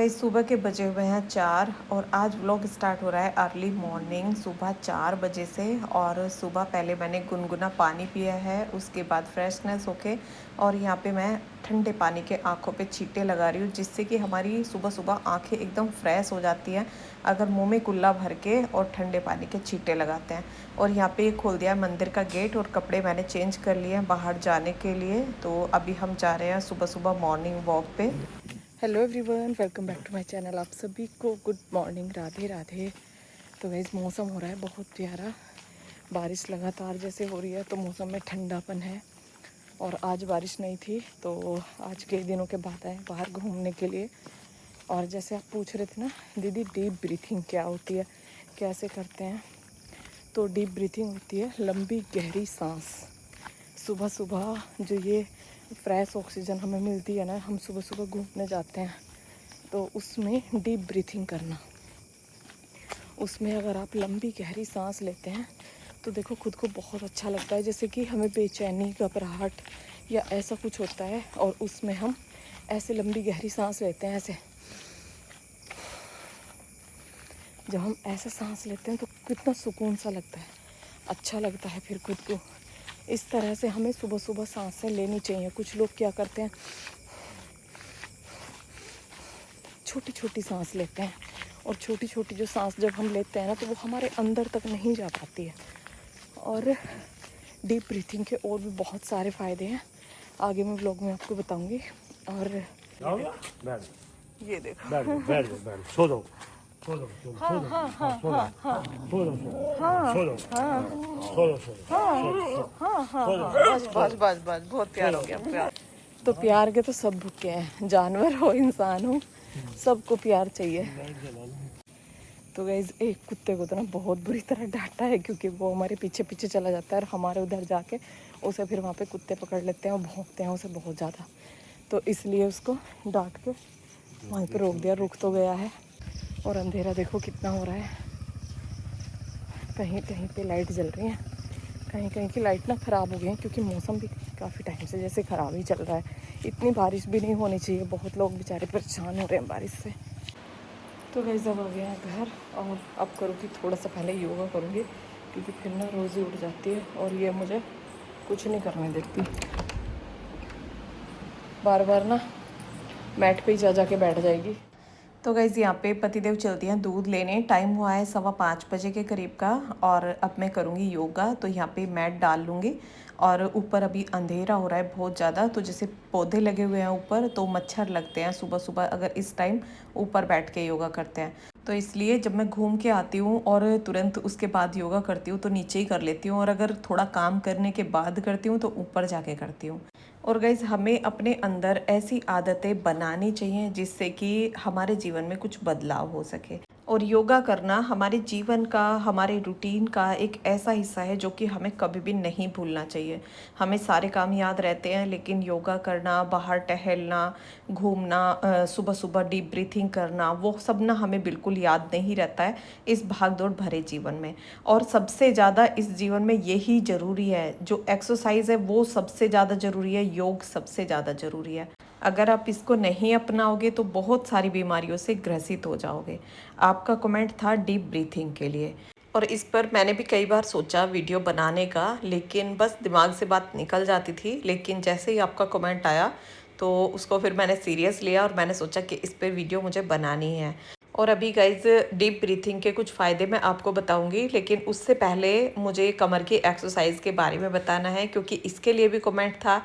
Guys सुबह के बजे हुए हैं 4 और आज व्लॉग स्टार्ट हो रहा है अर्ली मॉर्निंग सुबह 4 बजे से। और सुबह पहले मैंने गुनगुना पानी पिया है, उसके बाद फ्रेशनेस होके और यहाँ पे मैं ठंडे पानी के आँखों पे छींटे लगा रही हूँ, जिससे कि हमारी सुबह सुबह आँखें एकदम फ्रेश हो जाती हैं अगर मुँह में कुल्ला भर के और ठंडे पानी के छींटे लगाते हैं। और यहाँ पे खोल दिया मंदिर का गेट और कपड़े मैंने चेंज कर लिए हैं बाहर जाने के लिए। तो अभी हम जा रहे हैं सुबह सुबह मॉर्निंग वॉक पे। Hello everyone, welcome back to my channel. आप सभी को गुड मॉर्निंग, राधे राधे। तो गाइस मौसम हो रहा है बहुत प्यारा, बारिश लगातार जैसे हो रही है तो मौसम में ठंडापन है। और आज बारिश नहीं थी तो आज कई दिनों के बाद आए बाहर घूमने के लिए। और जैसे आप पूछ रहे थे ना दीदी डीप ब्रीथिंग क्या होती है, कैसे करते हैं, तो डीप ब्रीथिंग होती है लंबी गहरी सांस। सुबह सुबह जो ये फ्रेश ऑक्सीजन हमें मिलती है ना, हम सुबह सुबह घूमने जाते हैं तो उसमें डीप ब्रीथिंग करना। उसमें अगर आप लंबी गहरी सांस लेते हैं तो देखो खुद को बहुत अच्छा लगता है, जैसे कि हमें बेचैनी, घबराहट या ऐसा कुछ होता है और उसमें हम ऐसे लंबी गहरी सांस लेते हैं। ऐसे जब हम ऐसे सांस लेते हैं तो कितना सुकून सा लगता है, अच्छा लगता है फिर खुद को। इस तरह से हमें सुबह सुबह सांसें लेनी चाहिए। कुछ लोग क्या करते हैं, छोटी छोटी सांस लेते हैं और छोटी छोटी जो सांस जब हम लेते हैं ना तो वो हमारे अंदर तक नहीं जा पाती है। और डीप ब्रीथिंग के और भी बहुत सारे फ़ायदे हैं, आगे मैं व्लॉग में आपको बताऊंगी। और ये देखो हाँ हाँ हाँ हाँ हाँ हाँ हाँ, बस बस बस बस, बहुत प्यार हो गया प्यार। तो प्यार के तो सब भूखे हैं, जानवर हो इंसान हो सबको प्यार चाहिए। तो गाइस एक कुत्ते को तो ना बहुत बुरी तरह डांटा है, क्योंकि वो हमारे पीछे पीछे चला जाता है और हमारे उधर जाके उसे फिर वहाँ पे कुत्ते पकड़ लेते हैं और भौंकते हैं उसे बहुत ज़्यादा। तो इसलिए उसको डांट के वहीं पे रोक दिया, रुक तो गया है। और अंधेरा देखो कितना हो रहा है, कहीं कहीं पे लाइट जल रही है, कहीं कहीं की लाइट ना ख़राब हो गई है, क्योंकि मौसम भी काफ़ी टाइम से जैसे ख़राब ही चल रहा है। इतनी बारिश भी नहीं होनी चाहिए, बहुत लोग बेचारे परेशान हो रहे हैं बारिश से। तो गाइस अब आ गया है घर और अब करूँगी थोड़ा सा पहले योगा करूँगी, क्योंकि फिर ना रोज़ ही उठ जाती है और ये मुझे कुछ नहीं करने देती, बार बार ना मैट पे ही जा के बैठ जाएगी। तो गाइज़ यहाँ पे पतिदेव चलती हैं दूध लेने, टाइम हुआ है 5:15 बजे के करीब का। और अब मैं करूँगी योगा, तो यहाँ पे मैट डाल लूँगी। और ऊपर अभी अंधेरा हो रहा है बहुत ज़्यादा, तो जैसे पौधे लगे हुए हैं ऊपर तो मच्छर लगते हैं सुबह सुबह अगर इस टाइम ऊपर बैठ के योगा करते हैं। तो इसलिए जब मैं घूम के आती हूँ और तुरंत उसके बाद योगा करती हूँ तो नीचे ही कर लेती हूँ, और अगर थोड़ा काम करने के बाद करती हूँ तो ऊपर जाके करती हूँ। और गाइज़ हमें अपने अंदर ऐसी आदतें बनानी चाहिए जिससे कि हमारे जीवन में कुछ बदलाव हो सके। और योगा करना हमारे जीवन का, हमारे रूटीन का एक ऐसा हिस्सा है जो कि हमें कभी भी नहीं भूलना चाहिए। हमें सारे काम याद रहते हैं, लेकिन योगा करना, बाहर टहलना, घूमना, सुबह सुबह डीप ब्रीथिंग करना, वो सब ना हमें बिल्कुल याद नहीं रहता है इस भागदौड़ भरे जीवन में। और सबसे ज़्यादा इस जीवन में यही ज़रूरी है, जो एक्सरसाइज है वो सबसे ज़्यादा ज़रूरी है, योग सबसे ज़्यादा ज़रूरी है। अगर आप इसको नहीं अपनाओगे तो बहुत सारी बीमारियों से ग्रसित हो जाओगे। आपका कमेंट था डीप ब्रीथिंग के लिए, और इस पर मैंने भी कई बार सोचा वीडियो बनाने का, लेकिन बस दिमाग से बात निकल जाती थी। लेकिन जैसे ही आपका कमेंट आया तो उसको फिर मैंने सीरियस लिया और मैंने सोचा कि इस पर वीडियो मुझे बनानी है। और अभी गाइज डीप ब्रीथिंग के कुछ फ़ायदे मैं आपको बताऊंगी, लेकिन उससे पहले मुझे कमर की एक्सरसाइज के बारे में बताना है, क्योंकि इसके लिए भी कमेंट था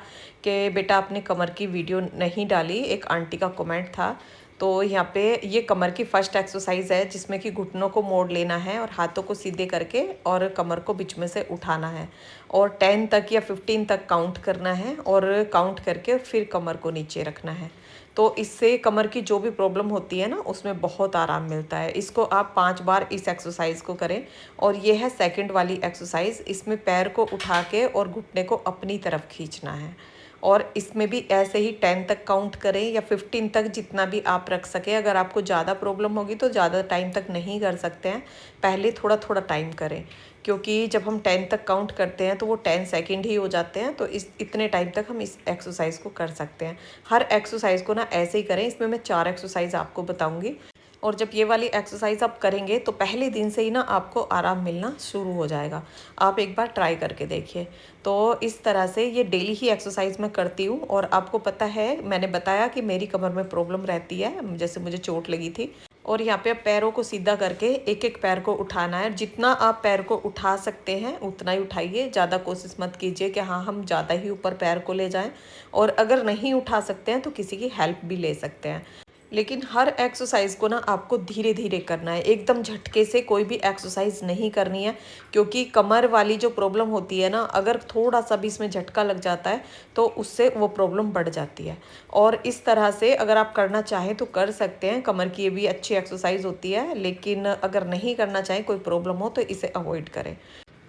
कि बेटा आपने कमर की वीडियो नहीं डाली, एक आंटी का कमेंट था। तो यहाँ पे ये कमर की फर्स्ट एक्सरसाइज है जिसमें कि घुटनों को मोड़ लेना है और हाथों को सीधे करके और कमर को बीच में से उठाना है और 10 तक या 15 तक काउंट करना है और काउंट करके फिर कमर को नीचे रखना है। तो इससे कमर की जो भी प्रॉब्लम होती है ना उसमें बहुत आराम मिलता है। इसको आप 5 बार इस एक्सरसाइज को करें। और ये है सेकंड वाली एक्सरसाइज, इसमें पैर को उठा के और घुटने को अपनी तरफ खींचना है और इसमें भी ऐसे ही 10 तक काउंट करें या 15 तक, जितना भी आप रख सकें। अगर आपको ज़्यादा प्रॉब्लम होगी तो ज़्यादा टाइम तक नहीं कर सकते हैं, पहले थोड़ा थोड़ा टाइम करें, क्योंकि जब हम 10 तक काउंट करते हैं तो वो 10 सेकंड ही हो जाते हैं। तो इस इतने टाइम तक हम इस एक्सरसाइज को कर सकते हैं। हर एक्सरसाइज को ना ऐसे ही करें। इसमें मैं 4 एक्सरसाइज आपको बताऊंगी, और जब ये वाली एक्सरसाइज आप करेंगे तो पहले दिन से ही ना आपको आराम मिलना शुरू हो जाएगा। आप एक बार ट्राई करके देखिए। तो इस तरह से ये डेली ही एक्सरसाइज मैं करती हूँ। और आपको पता है, मैंने बताया कि मेरी कमर में प्रॉब्लम रहती है, जैसे मुझे चोट लगी थी। और यहाँ पे आप पैरों को सीधा करके एक एक पैर को उठाना है। जितना आप पैर को उठा सकते हैं उतना ही उठाइए। ज़्यादा कोशिश मत कीजिए कि हाँ हम ज़्यादा ही ऊपर पैर को ले जाएं। और अगर नहीं उठा सकते हैं तो किसी की हेल्प भी ले सकते हैं। लेकिन हर एक्सरसाइज को ना आपको धीरे धीरे करना है, एकदम झटके से कोई भी एक्सरसाइज नहीं करनी है। क्योंकि कमर वाली जो प्रॉब्लम होती है ना, अगर थोड़ा सा भी इसमें झटका लग जाता है तो उससे वो प्रॉब्लम बढ़ जाती है। और इस तरह से अगर आप करना चाहें तो कर सकते हैं। कमर की ये भी अच्छी एक्सरसाइज होती है, लेकिन अगर नहीं करना चाहें, कोई प्रॉब्लम हो, तो इसे अवॉइड करें।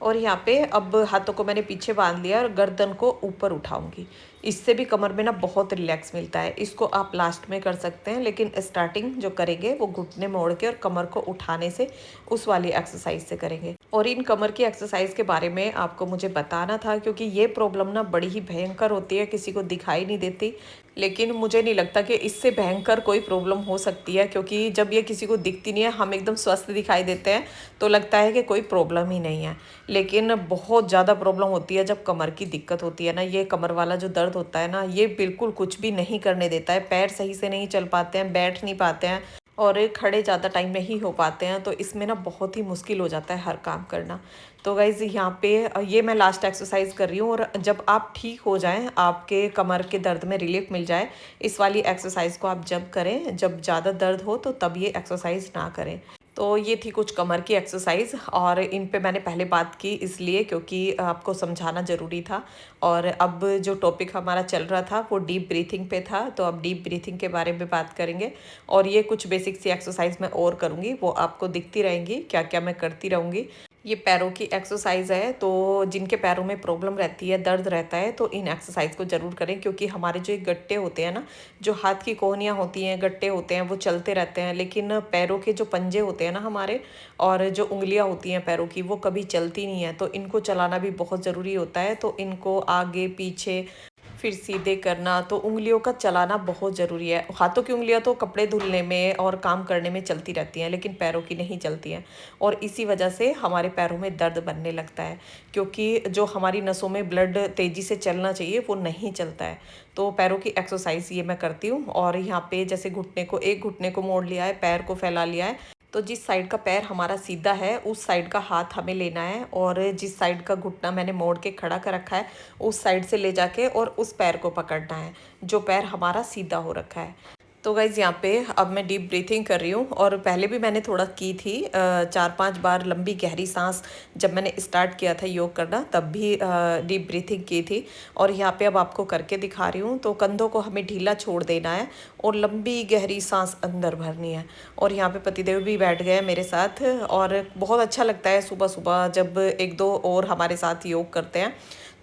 और यहाँ पे अब हाथों को मैंने पीछे बांध लिया और गर्दन को ऊपर उठाऊंगी। इससे भी कमर में ना बहुत रिलैक्स मिलता है। इसको आप लास्ट में कर सकते हैं, लेकिन स्टार्टिंग जो करेंगे वो घुटने मोड़ के और कमर को उठाने से, उस वाली एक्सरसाइज से करेंगे। और इन कमर की एक्सरसाइज के बारे में आपको मुझे बताना था, क्योंकि ये प्रॉब्लम ना बड़ी ही भयंकर होती है, किसी को दिखाई नहीं देती। लेकिन मुझे नहीं लगता कि इससे भयंकर कोई प्रॉब्लम हो सकती है, क्योंकि जब ये किसी को दिखती नहीं है, हम एकदम स्वस्थ दिखाई देते हैं, तो लगता है कि कोई प्रॉब्लम ही नहीं है। लेकिन बहुत ज़्यादा प्रॉब्लम होती है जब कमर की दिक्कत होती है ना। ये कमर वाला जो दर्द होता है ना, ये बिल्कुल कुछ भी नहीं करने देता है। पैर सही से नहीं चल पाते हैं, बैठ नहीं पाते हैं, और खड़े ज़्यादा टाइम नहीं हो पाते हैं। तो इसमें ना बहुत ही मुश्किल हो जाता है हर काम करना। तो गाइज़ यहाँ पे ये मैं लास्ट एक्सरसाइज कर रही हूँ। और जब आप ठीक हो जाएं, आपके कमर के दर्द में रिलीफ मिल जाए, इस वाली एक्सरसाइज को आप जब करें, जब ज़्यादा दर्द हो तो तब ये एक्सरसाइज ना करें। तो ये थी कुछ कमर की एक्सरसाइज, और इन पे मैंने पहले बात की इसलिए क्योंकि आपको समझाना ज़रूरी था। और अब जो टॉपिक हमारा चल रहा था वो डीप ब्रीथिंग पे था, तो अब डीप ब्रीथिंग के बारे में बात करेंगे। और ये कुछ बेसिक सी एक्सरसाइज मैं और करूँगी, वो आपको दिखती रहेंगी क्या क्या मैं करती रहूँगी। ये पैरों की एक्सरसाइज है, तो जिनके पैरों में प्रॉब्लम रहती है, दर्द रहता है, तो इन एक्सरसाइज को ज़रूर करें। क्योंकि हमारे जो गट्टे होते हैं ना, जो हाथ की कोहनियाँ होती हैं, गट्टे होते हैं, वो चलते रहते हैं। लेकिन पैरों के जो पंजे होते हैं ना हमारे, और जो उंगलियां होती हैं पैरों की, वो कभी चलती नहीं है। तो इनको चलाना भी बहुत ज़रूरी होता है। तो इनको आगे पीछे फिर सीधे करना, तो उंगलियों का चलाना बहुत ज़रूरी है। हाथों की उंगलियां तो कपड़े धुलने में और काम करने में चलती रहती हैं, लेकिन पैरों की नहीं चलती हैं। और इसी वजह से हमारे पैरों में दर्द बनने लगता है, क्योंकि जो हमारी नसों में ब्लड तेज़ी से चलना चाहिए वो नहीं चलता है। तो पैरों की एक्सरसाइज ये मैं करती हूँ। और यहाँ पे जैसे घुटने को, एक घुटने को मोड़ लिया है, पैर को फैला लिया है, तो जिस साइड का पैर हमारा सीधा है उस साइड का हाथ हमें लेना है, और जिस साइड का घुटना मैंने मोड़ के खड़ा कर रखा है उस साइड से ले जाके और उस पैर को पकड़ना है जो पैर हमारा सीधा हो रखा है। तो गाइज़ यहाँ पे अब मैं डीप ब्रीथिंग कर रही हूँ, और पहले भी मैंने थोड़ा की थी 4-5 बार लंबी गहरी सांस। जब मैंने स्टार्ट किया था योग करना तब भी डीप ब्रीथिंग की थी। और यहाँ पे अब आपको करके दिखा रही हूँ। तो कंधों को हमें ढीला छोड़ देना है और लंबी गहरी सांस अंदर भरनी है। और यहाँ पे पतिदेव भी बैठ गए मेरे साथ, और बहुत अच्छा लगता है सुबह सुबह जब एक दो और हमारे साथ योग करते हैं।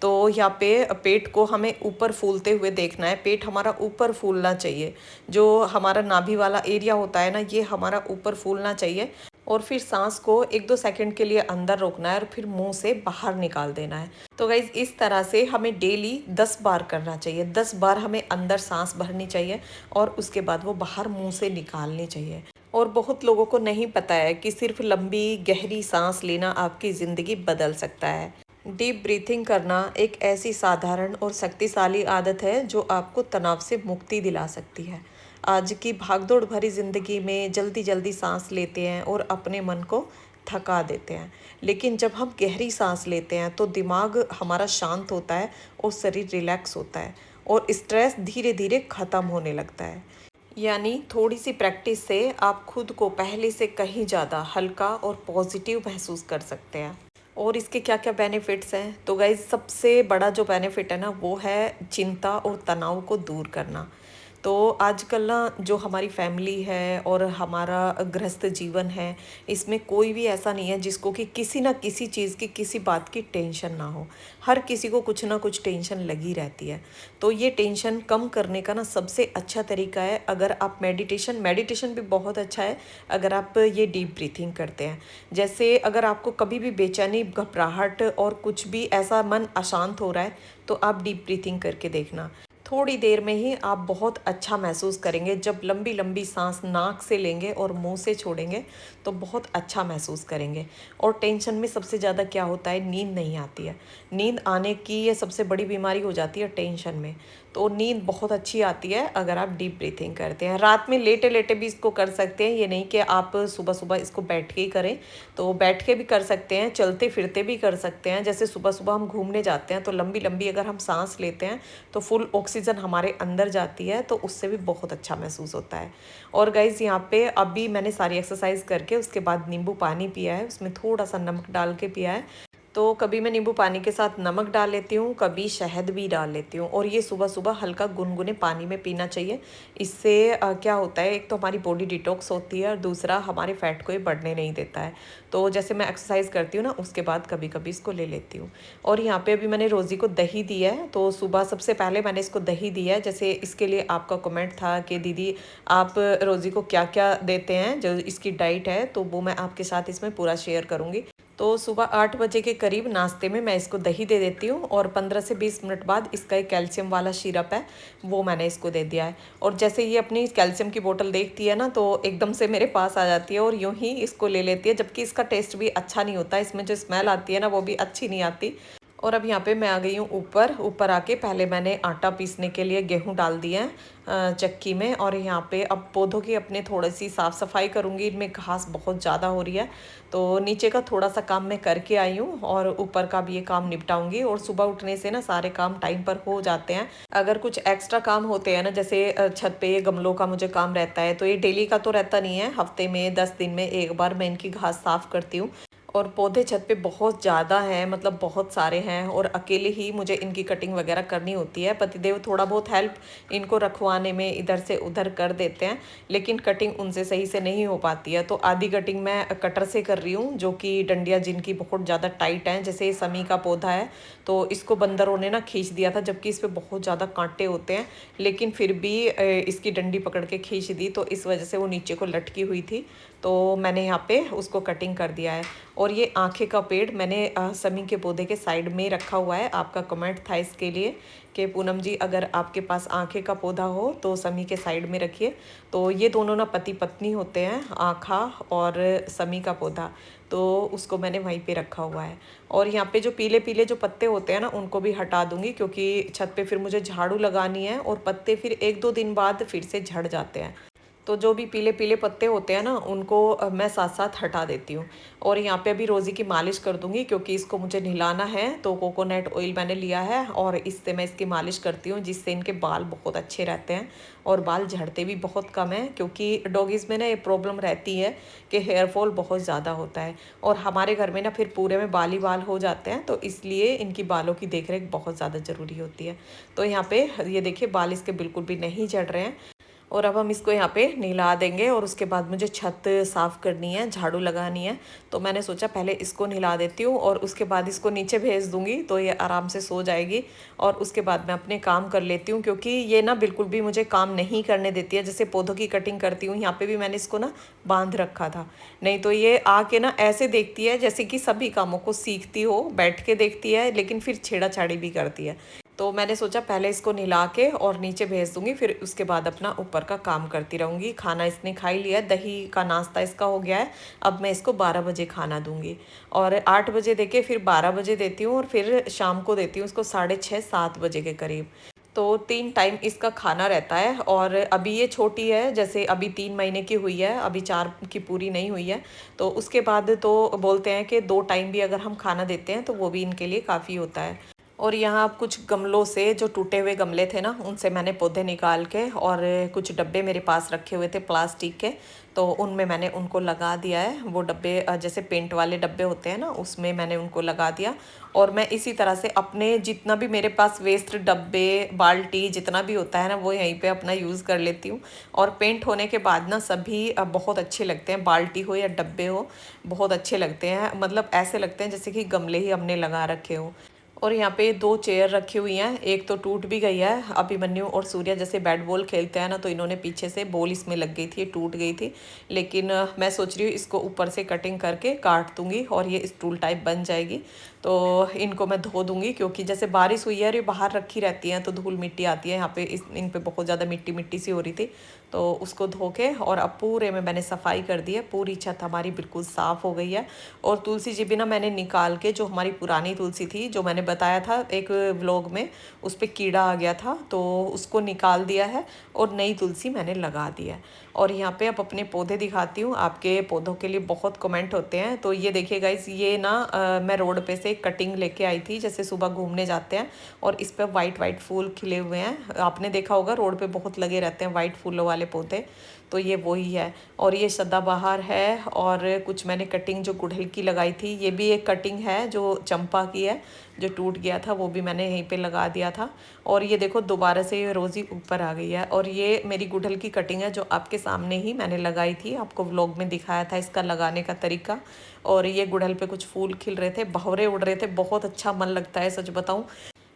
तो यहाँ पे पेट को हमें ऊपर फूलते हुए देखना है। पेट हमारा ऊपर फूलना चाहिए, जो हमारा नाभि वाला एरिया होता है ना, ये हमारा ऊपर फूलना चाहिए। और फिर सांस को 1-2 सेकंड के लिए अंदर रोकना है और फिर मुंह से बाहर निकाल देना है। तो गाइज इस तरह से हमें डेली 10 बार करना चाहिए। 10 बार हमें अंदर सांस भरनी चाहिए और उसके बाद वो बाहर मुंह से निकालनी चाहिए। और बहुत लोगों को नहीं पता है कि सिर्फ लंबी गहरी सांस लेना आपकी ज़िंदगी बदल सकता है। डीप ब्रीथिंग करना एक ऐसी साधारण और शक्तिशाली आदत है जो आपको तनाव से मुक्ति दिला सकती है। आज की भागदौड़ भरी ज़िंदगी में जल्दी जल्दी सांस लेते हैं और अपने मन को थका देते हैं। लेकिन जब हम गहरी सांस लेते हैं तो दिमाग हमारा शांत होता है और शरीर रिलैक्स होता है, और स्ट्रेस धीरे धीरे ख़त्म होने लगता है। यानी थोड़ी सी प्रैक्टिस से आप खुद को पहले से कहीं ज़्यादा हल्का और पॉजिटिव महसूस कर सकते हैं। और इसके क्या क्या बेनिफिट्स हैं? तो गाइज सबसे बड़ा जो बेनिफिट है ना, वो है चिंता और तनाव को दूर करना। तो आजकल ना जो हमारी फैमिली है और हमारा गृहस्थ जीवन है, इसमें कोई भी ऐसा नहीं है जिसको कि किसी ना किसी चीज़ की, किसी बात की टेंशन ना हो। हर किसी को कुछ ना कुछ टेंशन लगी रहती है। तो ये टेंशन कम करने का ना सबसे अच्छा तरीका है, अगर आप मेडिटेशन भी बहुत अच्छा है अगर आप ये डीप ब्रीथिंग करते हैं। जैसे अगर आपको कभी भी बेचैनी, घबराहट और कुछ भी ऐसा मन अशांत हो रहा है, तो आप डीप ब्रीथिंग करके देखना। थोड़ी देर में ही आप बहुत अच्छा महसूस करेंगे। जब लंबी लंबी सांस नाक से लेंगे और मुंह से छोड़ेंगे तो बहुत अच्छा महसूस करेंगे। और टेंशन में सबसे ज़्यादा क्या होता है, नींद नहीं आती है। नींद आने की ये सबसे बड़ी बीमारी हो जाती है टेंशन में। तो नींद बहुत अच्छी आती है अगर आप डीप ब्रीथिंग करते हैं। रात में लेटे लेटे भी इसको कर सकते हैं, ये नहीं कि आप सुबह सुबह इसको बैठ के ही करें। तो बैठ के भी कर सकते हैं, चलते फिरते भी कर सकते हैं। जैसे सुबह सुबह हम घूमने जाते हैं तो लंबी लंबी अगर हम सांस लेते हैं तो फुल ऑक्सीजन हमारे अंदर जाती है, तो उससे भी बहुत अच्छा महसूस होता है। और गाइज़ यहाँ पे अभी मैंने सारी एक्सरसाइज करके उसके बाद नींबू पानी पिया है, उसमें थोड़ा सा नमक डाल के पिया है। तो कभी मैं नींबू पानी के साथ नमक डाल लेती हूँ, कभी शहद भी डाल लेती हूँ। और ये सुबह सुबह हल्का गुनगुने पानी में पीना चाहिए। इससे क्या होता है, एक तो हमारी बॉडी डिटॉक्स होती है और दूसरा हमारे फैट को ये बढ़ने नहीं देता है। तो जैसे मैं एक्सरसाइज करती हूँ ना, उसके बाद कभी कभी इसको ले लेती हूँ। और यहाँ पे अभी मैंने रोज़ी को दही दिया है, तो सुबह सबसे पहले मैंने इसको दही दिया है। जैसे इसके लिए आपका कमेंट था कि दीदी आप रोज़ी को क्या क्या देते हैं, जो इसकी डाइट है, तो वो मैं आपके साथ इसमें पूरा शेयर करूँगी। तो सुबह 8 बजे के करीब नाश्ते में मैं इसको दही दे देती हूँ और 15 से 20 मिनट बाद इसका एक कैल्शियम वाला सिरप है, वो मैंने इसको दे दिया है। और जैसे ये अपनी कैल्शियम की बोतल देखती है ना, तो एकदम से मेरे पास आ जाती है और यूं ही इसको ले लेती है। जबकि इसका टेस्ट भी अच्छा नहीं होता, इसमें जो स्मेल आती है ना वो भी अच्छी नहीं आती। और अब यहाँ पे मैं आ गई हूँ ऊपर। ऊपर आके पहले मैंने आटा पीसने के लिए गेहूँ डाल दिए हैं चक्की में। और यहाँ पे अब पौधों की अपने थोड़ी सी साफ़ सफाई करूँगी, इनमें घास बहुत ज़्यादा हो रही है। तो नीचे का थोड़ा सा काम मैं करके आई हूँ और ऊपर का भी ये काम निपटाऊंगी। और सुबह उठने से ना सारे काम टाइम पर हो जाते हैं। अगर कुछ एक्स्ट्रा काम होते हैं ना, जैसे छत पे ये गमलों का मुझे काम रहता है, तो ये डेली का तो रहता नहीं है, हफ्ते में 10 दिन में एक बार मैं इनकी घास साफ़ करती हूँ। और पौधे छत पे बहुत ज़्यादा हैं, मतलब बहुत सारे हैं, और अकेले ही मुझे इनकी कटिंग वगैरह करनी होती है। पतिदेव थोड़ा बहुत हेल्प इनको रखवाने में इधर से उधर कर देते हैं, लेकिन कटिंग उनसे सही से नहीं हो पाती है। तो आधी कटिंग मैं कटर से कर रही हूँ, जो कि डंडियाँ जिनकी बहुत ज़्यादा टाइट हैं। जैसे समी का पौधा है, तो इसको बंदरों ने ना खींच दिया था, जबकि इस पर बहुत ज़्यादा कांटे होते हैं, लेकिन फिर भी इसकी डंडी पकड़ के खींच दी, तो इस वजह से वो नीचे को लटकी हुई थी। तो मैंने यहाँ पे उसको कटिंग कर दिया है। और ये आँखें का पेड़ मैंने समी के पौधे के साइड में रखा हुआ है। आपका कमेंट था इसके लिए कि पूनम जी अगर आपके पास आँखें का पौधा हो तो समी के साइड में रखिए। तो ये दोनों ना पति पत्नी होते हैं, आँखा और समी का पौधा, तो उसको मैंने वहीं पे रखा हुआ है। और यहाँ पे जो पीले पीले जो पत्ते होते हैं ना, उनको भी हटा दूंगी, क्योंकि छत पे फिर मुझे झाड़ू लगानी है और पत्ते फिर 1-2 दिन बाद फिर से झड़ जाते हैं। तो जो भी पीले पीले पत्ते होते हैं ना, उनको मैं साथ साथ हटा देती हूँ। और यहाँ पे अभी रोज़ी की मालिश कर दूंगी, क्योंकि इसको मुझे नहलाना है। तो कोकोनट ऑयल मैंने लिया है और इससे मैं इसकी मालिश करती हूँ, जिससे इनके बाल बहुत अच्छे रहते हैं और बाल झड़ते भी बहुत कम है। क्योंकि डॉगीज़ में ना ये प्रॉब्लम रहती है कि हेयर फॉल बहुत ज़्यादा होता है, और हमारे घर में ना फिर पूरे में बाल ही बाल हो जाते हैं, तो इसलिए इनकी बालों की देख रेख बहुत ज़्यादा ज़रूरी होती है। तो यहाँ पे ये देखिए बाल इसके बिल्कुल भी नहीं झड़ रहे हैं। और अब हम इसको यहाँ पे नहला देंगे और उसके बाद मुझे छत साफ़ करनी है, झाड़ू लगानी है। तो मैंने सोचा पहले इसको नहला देती हूँ और उसके बाद इसको नीचे भेज दूँगी, तो ये आराम से सो जाएगी। और उसके बाद मैं अपने काम कर लेती हूँ, क्योंकि ये ना बिल्कुल भी मुझे काम नहीं करने देती है। जैसे पौधों की कटिंग करती हूँ, यहाँ पे भी मैंने इसको ना बांध रखा था, नहीं तो ये आके ना ऐसे देखती है जैसे कि सभी कामों को सीखती हो, बैठ के देखती है, लेकिन फिर छेड़ाछाड़ी भी करती है। तो मैंने सोचा पहले इसको नहला के और नीचे भेज दूंगी, फिर उसके बाद अपना ऊपर का काम करती रहूँगी। खाना इसने खा ही लिया, दही का नाश्ता इसका हो गया है। अब मैं इसको 12 बजे खाना दूंगी, और 8 बजे देके फिर 12 बजे देती हूँ, और फिर शाम को देती हूँ इसको 6:30-7 बजे के करीब। तो 3 टाइम इसका खाना रहता है। और अभी ये छोटी है, जैसे अभी 3 महीने की हुई है, अभी 4 की पूरी नहीं हुई है। तो उसके बाद तो बोलते हैं कि 2 टाइम भी अगर हम खाना देते हैं तो वो भी इनके लिए काफ़ी होता है। और यहाँ अब कुछ गमलों से, जो टूटे हुए गमले थे ना, उनसे मैंने पौधे निकाल के, और कुछ डब्बे मेरे पास रखे हुए थे प्लास्टिक के, तो उनमें मैंने उनको लगा दिया है। वो डब्बे जैसे पेंट वाले डब्बे होते हैं ना, उसमें मैंने उनको लगा दिया। और मैं इसी तरह से अपने जितना भी मेरे पास वेस्ट डब्बे, बाल्टी, जितना भी होता है ना, वो यहीं पे अपना यूज़ कर लेती हूँ। और पेंट होने के बाद ना सभी बहुत अच्छे लगते हैं, बाल्टी हो या डब्बे हो, बहुत अच्छे लगते हैं। मतलब ऐसे लगते हैं जैसे कि गमले ही हमने लगा रखे हो। और यहाँ पे 2 चेयर रखी हुई हैं, एक तो टूट भी गई है। अभिमन्यु और सूर्या जैसे बैट बॉल खेलते हैं ना, तो इन्होंने पीछे से बॉल इसमें लग गई थी, टूट गई थी। लेकिन मैं सोच रही हूँ इसको ऊपर से कटिंग करके काट दूंगी और ये स्टूल टाइप बन जाएगी। तो इनको मैं धो दूंगी, क्योंकि जैसे बारिश हुई है और ये बाहर रखी रहती हैं तो धूल मिट्टी आती है यहाँ पे, इन पे बहुत ज़्यादा मिट्टी मिट्टी सी हो रही थी। तो उसको धो के और अब पूरे में मैंने सफाई कर दी है, पूरी छत हमारी बिल्कुल साफ़ हो गई है। और तुलसी जी भी ना मैंने निकाल के, जो हमारी पुरानी तुलसी थी, जो मैंने बताया था एक व्लॉग में, उस पर कीड़ा आ गया था, तो उसको निकाल दिया है और नई तुलसी मैंने लगा दी है। और यहाँ पे अब अपने पौधे दिखाती हूँ। आपके पौधों के लिए बहुत कमेंट होते हैं। तो ये देखिए गाइस, ये ना मैं रोड पे से कटिंग लेके आई थी, जैसे सुबह घूमने जाते हैं, और इस पर वाइट वाइट फूल खिले हुए हैं। आपने देखा होगा रोड पे बहुत लगे रहते हैं वाइट फूलों वाले पौधे, तो ये वही है। और ये सदाबहार है। और कुछ मैंने कटिंग जो गुड़हल की लगाई थी, ये भी एक कटिंग है जो चंपा की है, जो टूट गया था, वो भी मैंने यहीं पे लगा दिया था। और ये देखो दोबारा से ये रोज़ी ऊपर आ गई है। और ये मेरी गुड़हल की कटिंग है, जो आपके सामने ही मैंने लगाई थी, आपको व्लॉग में दिखाया था इसका लगाने का तरीका। और ये गुड़हल पे कुछ फूल खिल रहे थे, भंवरे उड़ रहे थे, बहुत अच्छा मन लगता है सच बताऊँ।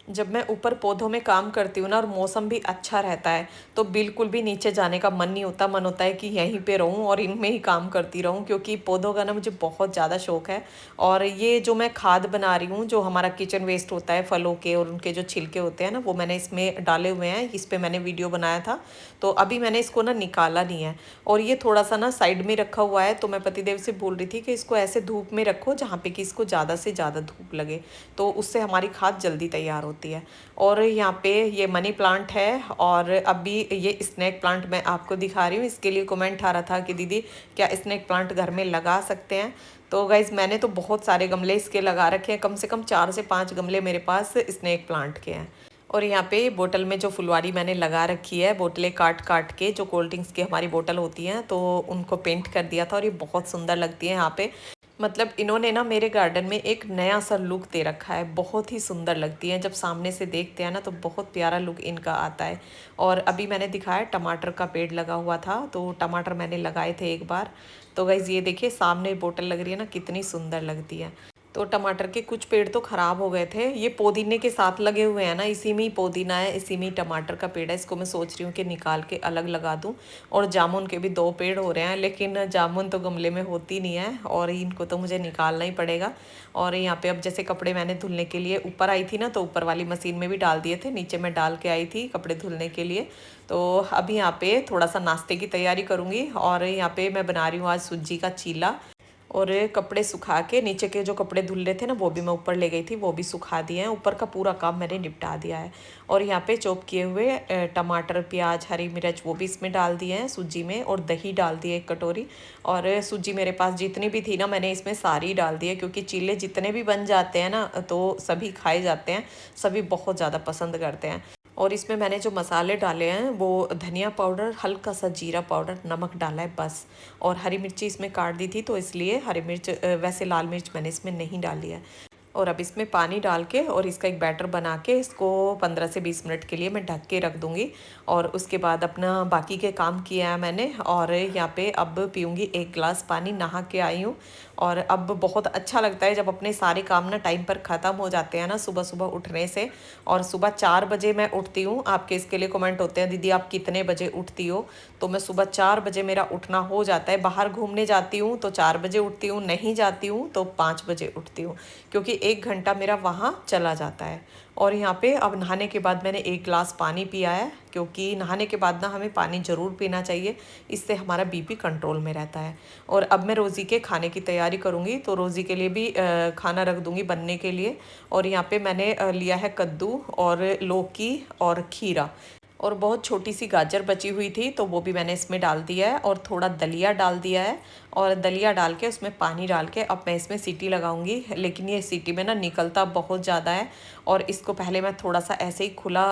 जब मैं ऊपर पौधों में काम करती हूँ ना, और मौसम भी अच्छा रहता है, तो बिल्कुल भी नीचे जाने का मन नहीं होता। मन होता है कि यहीं पे रहूँ और इनमें ही काम करती रहूँ, क्योंकि पौधों का ना मुझे बहुत ज़्यादा शौक है। और ये जो मैं खाद बना रही हूँ, जो हमारा किचन वेस्ट होता है फलों के और उनके जो छिलके होते हैं ना, वो मैंने इसमें डाले हुए हैं। इस पर मैंने वीडियो बनाया था, तो अभी मैंने इसको ना निकाला नहीं है। और ये थोड़ा सा ना साइड में रखा हुआ है, तो मैं पतिदेव से बोल रही थी कि इसको ऐसे धूप में रखो जहाँ पे कि इसको ज़्यादा से ज़्यादा धूप लगे, तो उससे हमारी खाद जल्दी तैयार होती है। और यहाँ पे ये मनी प्लांट है। और अभी ये स्नैक प्लांट मैं आपको दिखा रही हूँ। इसके लिए कमेंट आ रहा था कि दीदी क्या स्नैक प्लांट घर में लगा सकते हैं। तो गाइज़ मैंने तो बहुत सारे गमले इसके लगा रखे हैं, कम से कम 4 से 5 गमले मेरे पास स्नैक प्लांट के हैं। और यहाँ पे बोतल में जो फुलवारी मैंने लगा रखी है, बोतलें काट काट के, जो कोल्ड ड्रिंक्स की हमारी बोतल होती हैं, तो उनको पेंट कर दिया था और ये बहुत सुंदर लगती है यहाँ पे। मतलब इन्होंने ना मेरे गार्डन में एक नया सा लुक दे रखा है, बहुत ही सुंदर लगती है। जब सामने से देखते हैं ना, तो बहुत प्यारा लुक इनका आता है। और अभी मैंने दिखाया टमाटर का पेड़ लगा हुआ था, तो टमाटर मैंने लगाए थे एक बार। तो गाइज़ ये देखिए सामने बोतल लग रही है ना, कितनी सुंदर लगती है। तो टमाटर के कुछ पेड़ तो ख़राब हो गए थे, ये पुदीने के साथ लगे हुए हैं ना, इसी में ही पुदीना है, इसी में ही टमाटर का पेड़ है। इसको मैं सोच रही हूँ कि निकाल के अलग लगा दूँ। और जामुन के भी 2 पेड़ हो रहे हैं, लेकिन जामुन तो गमले में होती नहीं है, और इनको तो मुझे निकालना ही पड़ेगा। और यहाँ पे अब जैसे कपड़े मैंने धुलने के लिए ऊपर आई थी ना, तो ऊपर वाली मशीन में भी डाल दिए थे, नीचे मैं डाल के आई थी कपड़े धुलने के लिए। तो अभी यहाँ पे थोड़ा सा नाश्ते की तैयारी करूँगी। और यहाँ पे मैं बना रही हूँ आज सूजी का चीला। और कपड़े सुखा के, नीचे के जो कपड़े धुल रहे थे ना, वो भी मैं ऊपर ले गई थी, वो भी सुखा दिए हैं। ऊपर का पूरा काम मैंने निपटा दिया है। और यहाँ पे चॉप किए हुए टमाटर, प्याज, हरी मिर्च, वो भी इसमें डाल दिए हैं सूजी में। और दही डाल दिए 1 कटोरी। और सूजी मेरे पास जितनी भी थी ना, मैंने इसमें सारी डाल दी है, क्योंकि चीले जितने भी बन जाते हैं ना, तो सभी खाए जाते हैं, सभी बहुत ज़्यादा पसंद करते हैं। और इसमें मैंने जो मसाले डाले हैं, वो धनिया पाउडर, हल्का सा जीरा पाउडर, नमक डाला है बस। और हरी मिर्ची इसमें काट दी थी, तो इसलिए हरी मिर्च, वैसे लाल मिर्च मैंने इसमें नहीं डाली है। और अब इसमें पानी डाल के और इसका एक बैटर बना के, इसको 15 से 20 मिनट के लिए मैं ढक के रख दूँगी। और उसके बाद अपना बाकी के काम किया है मैंने। और यहाँ पे अब पीऊँगी 1 गिलास पानी, नहा के आई हूँ। और अब बहुत अच्छा लगता है जब अपने सारे काम ना टाइम पर ख़त्म हो जाते हैं ना, सुबह सुबह उठने से। और सुबह 4 बजे मैं उठती हूँ। आपके इसके लिए कमेंट होते हैं, दीदी आप कितने बजे उठती हो? तो मैं सुबह 4 बजे मेरा उठना हो जाता है। बाहर घूमने जाती हूँ तो 4 बजे उठती हूँ, नहीं जाती हूँ तो 5 बजे उठती हूँ, क्योंकि 1 घंटा मेरा वहाँ चला जाता है। और यहाँ पे अब नहाने के बाद मैंने 1 गिलास पानी पिया है, क्योंकि नहाने के बाद ना हमें पानी ज़रूर पीना चाहिए, इससे हमारा बीपी कंट्रोल में रहता है। और अब मैं रोज़ी के खाने की तैयारी करूँगी, तो रोज़ी के लिए भी खाना रख दूँगी बनने के लिए। और यहाँ पे मैंने लिया है कद्दू और लौकी और खीरा। और बहुत छोटी सी गाजर बची हुई थी तो वो भी मैंने इसमें डाल दिया है और थोड़ा दलिया डाल दिया है। और दलिया डाल के उसमें पानी डाल के अब मैं इसमें सीटी लगाऊंगी, लेकिन ये सीटी में ना निकलता बहुत ज़्यादा है। और इसको पहले मैं थोड़ा सा ऐसे ही खुला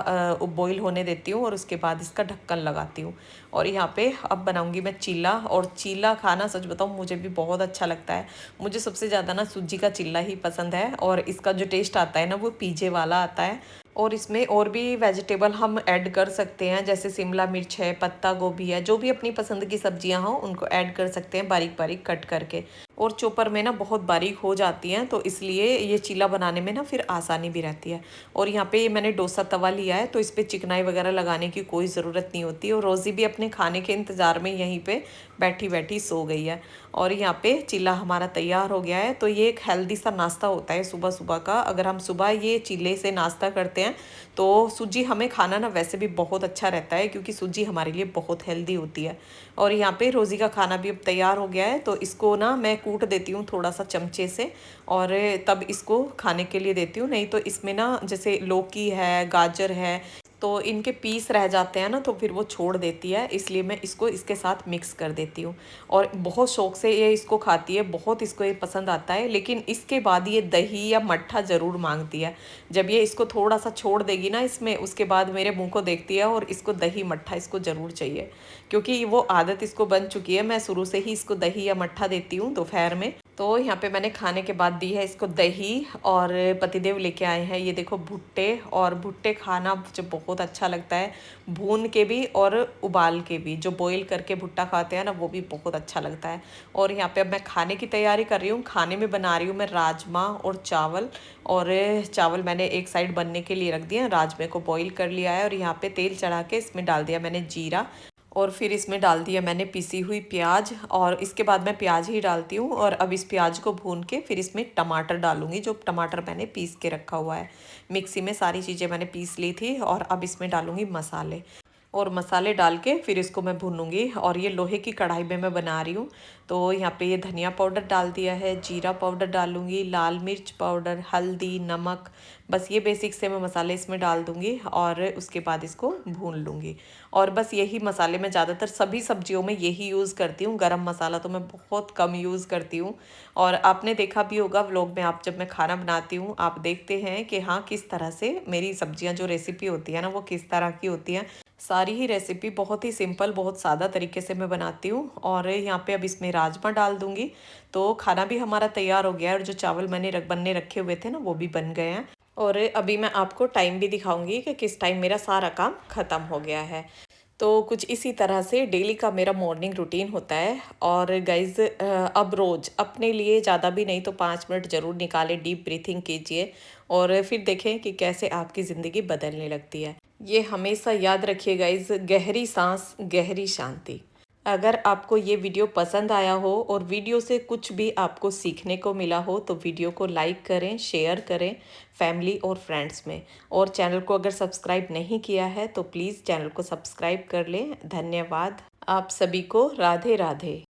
बॉईल होने देती हूँ और उसके बाद इसका ढक्कन लगाती हूँ। और यहाँ पे अब बनाऊंगी मैं चीला। और चीला खाना सच बताऊँ मुझे भी बहुत अच्छा लगता है। मुझे सबसे ज़्यादा ना सूजी का चिल्ला ही पसंद है और इसका जो टेस्ट आता है ना वो पीजे वाला आता है। और इसमें और भी वेजिटेबल हम ऐड कर सकते हैं, जैसे शिमला मिर्च है, पत्ता गोभी है, जो भी अपनी पसंद की सब्जियां हों उनको ऐड कर सकते हैं बारीक बारीक कट करके। और चॉपर में ना बहुत बारीक हो जाती हैं तो इसलिए ये चीला बनाने में ना फिर आसानी भी रहती है। और यहाँ पे मैंने डोसा तवा लिया है तो इस पर चिकनाई वगैरह लगाने की कोई ज़रूरत नहीं होती। और रोज़ी भी अपने खाने के इंतज़ार में यहीं पे बैठी बैठी सो गई है। और यहाँ पे चीला हमारा तैयार हो गया है। तो ये एक हेल्दी सा नाश्ता होता है सुबह सुबह का। अगर हम सुबह ये चीले से नाश्ता करते हैं तो सूजी हमें खाना ना वैसे भी बहुत अच्छा रहता है, क्योंकि सूजी हमारे लिए बहुत हेल्दी होती है। और यहाँ पे रोज़ी का खाना भी अब तैयार हो गया है तो इसको ना मैं कूट देती हूँ थोड़ा सा चमचे से और तब इसको खाने के लिए देती हूँ। नहीं तो इसमें ना जैसे लौकी है, गाजर है, तो इनके पीस रह जाते हैं ना तो फिर वो छोड़ देती है, इसलिए मैं इसको इसके साथ मिक्स कर देती हूँ। और बहुत शौक से ये इसको खाती है, बहुत इसको ये पसंद आता है। लेकिन इसके बाद ये दही या मट्ठा ज़रूर मांगती है। जब ये इसको थोड़ा सा छोड़ देगी ना इसमें, उसके बाद मेरे मुंह को देखती है और इसको दही मट्ठा इसको ज़रूर चाहिए, क्योंकि वो आदत इसको बन चुकी है। मैं शुरू से ही इसको दही या मट्ठा देती हूँ दोपहर में। तो यहाँ पे मैंने खाने के बाद दी है इसको दही। और पतिदेव लेके आए हैं ये देखो भुट्टे। और भुट्टे खाना मुझे बहुत अच्छा लगता है, भून के भी और उबाल के भी। जो बॉईल करके भुट्टा खाते हैं ना वो भी बहुत अच्छा लगता है। और यहाँ पे अब मैं खाने की तैयारी कर रही हूँ। खाने में बना रही हूँ मैं राजमा और चावल। और चावल मैंने एक साइड बनने के लिए रख दिया, राजमे को बॉईल कर लिया है। और यहाँ पे तेल चढ़ा के इसमें डाल दिया मैंने जीरा। और फिर इसमें डाल दिया मैंने पिसी हुई प्याज। और इसके बाद मैं प्याज ही डालती हूँ। और अब इस प्याज को भून के फिर इसमें टमाटर डालूंगी, जो टमाटर मैंने पीस के रखा हुआ है। मिक्सी में सारी चीज़ें मैंने पीस ली थी। और अब इसमें डालूंगी मसाले। और मसाले डाल के फिर इसको मैं भूनूंगी। और ये लोहे की कढ़ाई में मैं बना रही हूँ। तो यहाँ पे ये धनिया पाउडर डाल दिया है, जीरा पाउडर डालूंगी, लाल मिर्च पाउडर, हल्दी, नमक, बस ये बेसिक से मैं मसाले इसमें डाल दूंगी। और उसके बाद इसको भून लूँगी। और बस यही मसाले मैं ज़्यादातर सभी सब्जियों में यही यूज़ करती हूँ। गरम मसाला तो मैं बहुत कम यूज़ करती हूँ। और आपने देखा भी होगा व्लॉग में, आप जब मैं खाना बनाती हूँ आप देखते हैं कि हाँ किस तरह से मेरी सब्जियाँ जो रेसिपी होती है ना वो किस तरह की होती हैं। सारी ही रेसिपी बहुत ही सिंपल, बहुत सादा तरीके से मैं बनाती हूँ। और यहाँ पे अब इसमें राजमा डाल दूँगी। तो खाना भी हमारा तैयार हो गया है और जो चावल मैंने बनने रखे हुए थे ना वो भी बन गए हैं। और अभी मैं आपको टाइम भी दिखाऊंगी कि किस टाइम मेरा सारा काम ख़त्म हो गया है। तो कुछ इसी तरह से डेली का मेरा मॉर्निंग रूटीन होता है। और गाइज़ अब रोज़ अपने लिए ज़्यादा भी नहीं तो 5 मिनट ज़रूर निकालें, डीप ब्रीथिंग कीजिए और फिर देखें कि कैसे आपकी ज़िंदगी बदलने लगती है। ये हमेशा याद रखिए गाइज़, गहरी सांस गहरी शांति। अगर आपको ये वीडियो पसंद आया हो और वीडियो से कुछ भी आपको सीखने को मिला हो तो वीडियो को लाइक करें, शेयर करें फैमिली और फ्रेंड्स में। और चैनल को अगर सब्सक्राइब नहीं किया है तो प्लीज़ चैनल को सब्सक्राइब कर लें। धन्यवाद। आप सभी को राधे राधे।